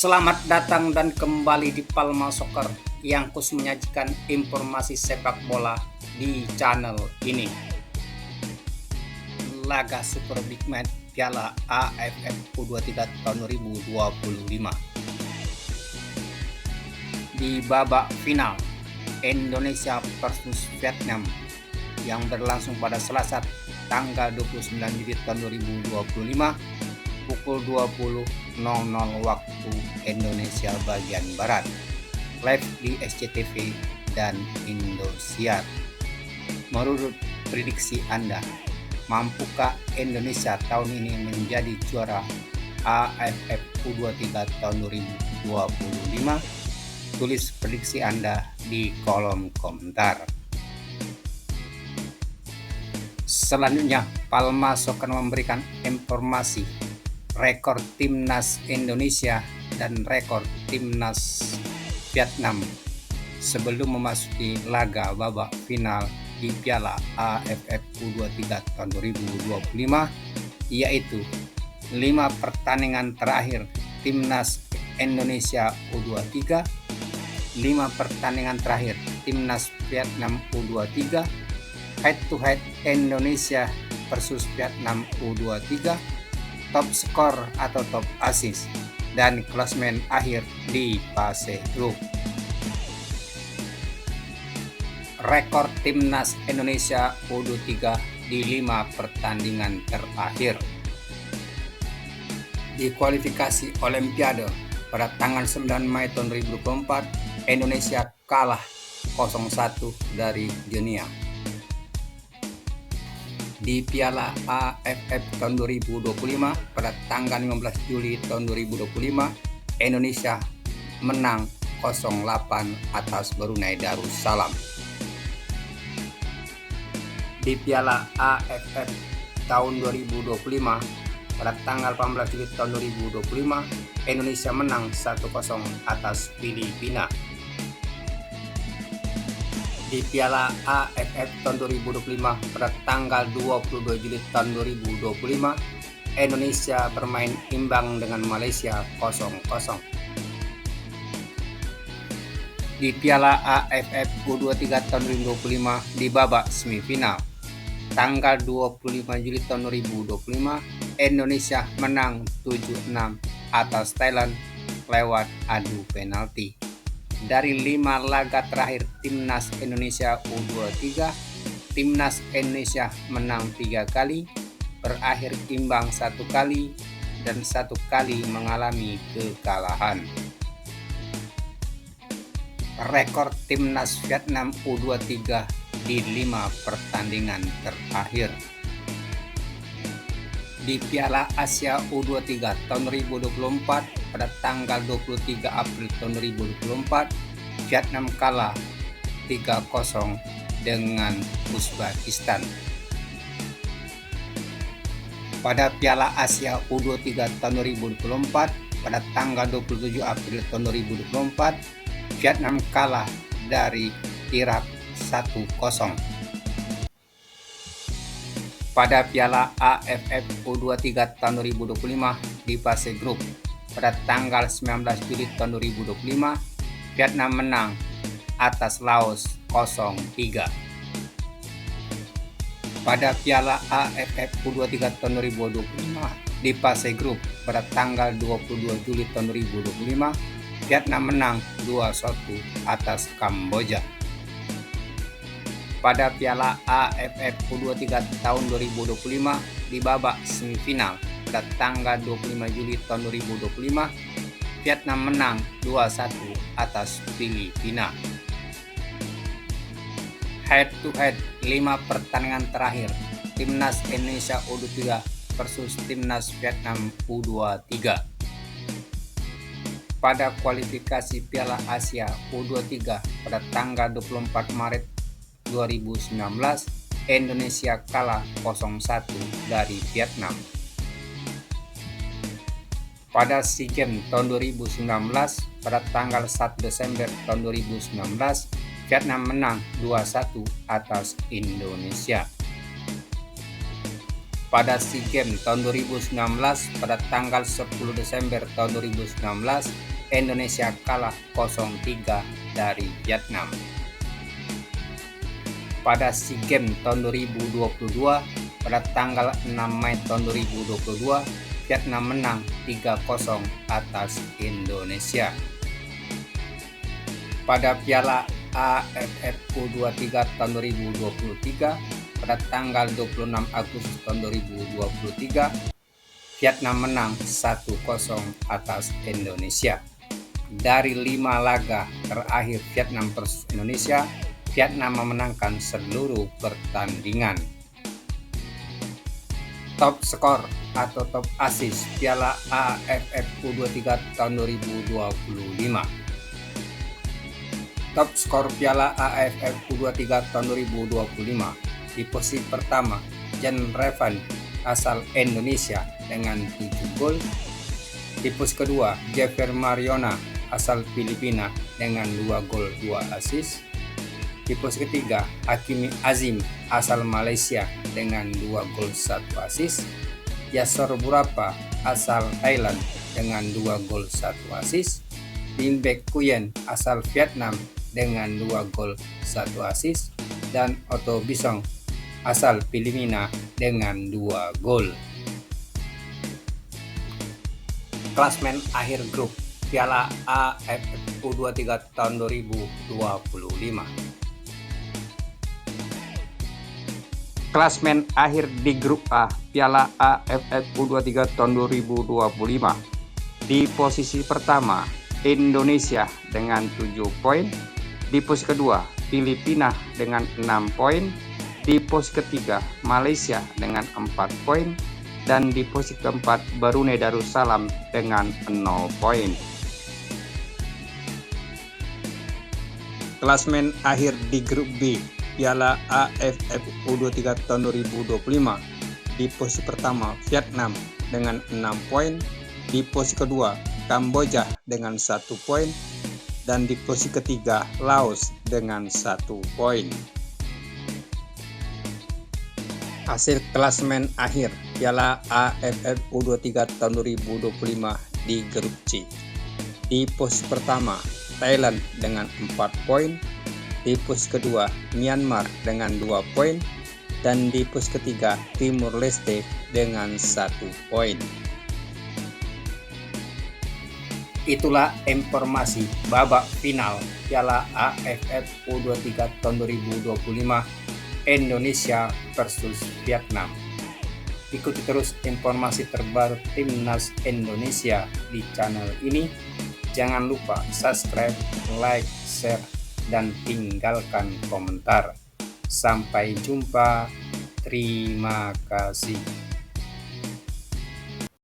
Selamat datang dan kembali di Palma Soccer yang khusus menyajikan informasi sepak bola di channel ini. Laga Super Big Match Piala AFF U23 tahun 2025. Di babak final, Indonesia versus Vietnam yang berlangsung pada Selasa tanggal 29 Juli tahun 2025 pukul 20.00 waktu Indonesia bagian Barat, live di SCTV dan Indosiar. Menurut prediksi Anda, mampukah Indonesia tahun ini menjadi juara AFF U23 tahun 2025? Tulis prediksi Anda di kolom komentar. Selanjutnya, Palma Soccer memberikan informasi rekor timnas Indonesia dan rekor timnas Vietnam sebelum memasuki laga babak final di Piala AFF U23 tahun 2025, yaitu 5 pertandingan terakhir timnas Indonesia U23, 5 pertandingan terakhir timnas Vietnam U23, head to head Indonesia versus Vietnam U23, top skor atau top assist, dan klasemen akhir di fase grup. Rekor timnas Indonesia U23 di 5 pertandingan terakhir. Di kualifikasi Olimpiade pada tanggal 9 Mei tahun 2024, Indonesia kalah 0-1 dari Guinea. Di Piala AFF tahun 2025 pada tanggal 15 Juli tahun 2025, Indonesia menang 0-8 atas Brunei Darussalam. Di Piala AFF tahun 2025 pada tanggal 18 Juli tahun 2025, Indonesia menang 1-0 atas Filipina. Di Piala AFF tahun 2025 pada tanggal 22 Juli tahun 2025, Indonesia bermain imbang dengan Malaysia 0-0. Di Piala AFF U23 tahun 2025 di babak semifinal, tanggal 25 Juli tahun 2025, Indonesia menang 7-6 atas Thailand lewat adu penalti. Dari 5 laga terakhir timnas Indonesia U23, timnas Indonesia menang 3 kali, berakhir imbang 1 kali, dan 1 kali mengalami kekalahan. Rekor timnas Vietnam U23 di 5 pertandingan terakhir. Di Piala Asia U23 tahun 2024 pada tanggal 23 April tahun 2024, Vietnam kalah 3-0 dengan Uzbekistan. Pada Piala Asia U23 tahun 2024 pada tanggal 27 April tahun 2024, Vietnam kalah dari Irak 1-0. Pada Piala AFF U23 tahun 2025 di fase grup pada tanggal 19 Juli tahun 2025, Vietnam menang atas Laos 0-3. Pada Piala AFF U23 tahun 2025 di fase grup pada tanggal 22 Juli tahun 2025, Vietnam menang 2-1 atas Kamboja. Pada Piala AFF U23 tahun 2025 di babak semifinal pada tanggal 25 Juli tahun 2025, Vietnam menang 2-1 atas Filipina. Head to head 5 pertandingan terakhir timnas Indonesia U23 versus timnas Vietnam U23. Pada kualifikasi Piala Asia U23 pada tanggal 24 Maret 2019, Indonesia kalah 0-1 dari Vietnam. Pada SEA Games tahun 2019 pada tanggal 1 Desember tahun 2019, Vietnam menang 2-1 atas Indonesia. Pada SEA Games tahun 2019 pada tanggal 10 Desember tahun 2019, Indonesia kalah 0-3 dari Vietnam. Pada SEA Games tahun 2022, pada tanggal 6 Mei tahun 2022, Vietnam menang 3-0 atas Indonesia. Pada Piala AFF U23 tahun 2023, pada tanggal 26 Agustus tahun 2023, Vietnam menang 1-0 atas Indonesia. Dari 5 laga terakhir Vietnam versus Indonesia, Vietnam memenangkan seluruh pertandingan. Top skor atau top assist Piala AFF U23 tahun 2025. Top skor Piala AFF U23 tahun 2025. Di posisi pertama, Jan Revan asal Indonesia dengan 7 gol. Di posisi kedua, Jeffer Mariona asal Filipina dengan 2 gol 2 assist. Di posisi ketiga, Hakimi Azim asal Malaysia dengan 2 gol 1 assist. Yasser Burapa asal Thailand dengan 2 gol 1 assist. Lim Bek Kuyen asal Vietnam dengan 2 gol 1 assist. Dan Otto Bisong asal Filipina dengan 2 gol. Klasmen akhir grup Piala AFF U23 tahun 2025. Klasmen akhir di grup A Piala AFF U23 tahun 2025. Di posisi pertama, Indonesia dengan 7 poin. Di posisi kedua, Filipina dengan 6 poin. Di posisi ketiga, Malaysia dengan 4 poin. Dan di posisi keempat, Brunei Darussalam dengan 0 poin. Klasmen akhir di grup B Piala AFF U23 tahun 2025. Di posisi pertama, Vietnam dengan 6 poin. Di posisi kedua, Kamboja dengan 1 poin. Dan di posisi ketiga, Laos dengan 1 poin. Hasil klasmen akhir Piala AFF U23 tahun 2025 di grup C. Di posisi pertama, Thailand dengan 4 poin. Di posisi kedua, Myanmar dengan 2 poin. Dan di posisi ketiga, Timur Leste dengan 1 poin. Itulah informasi babak final Piala AFF U23 tahun 2025 Indonesia versus Vietnam. Ikuti terus informasi terbaru Timnas Indonesia di channel ini. Jangan lupa subscribe, like, share, dan tinggalkan komentar. Sampai jumpa. Terima kasih.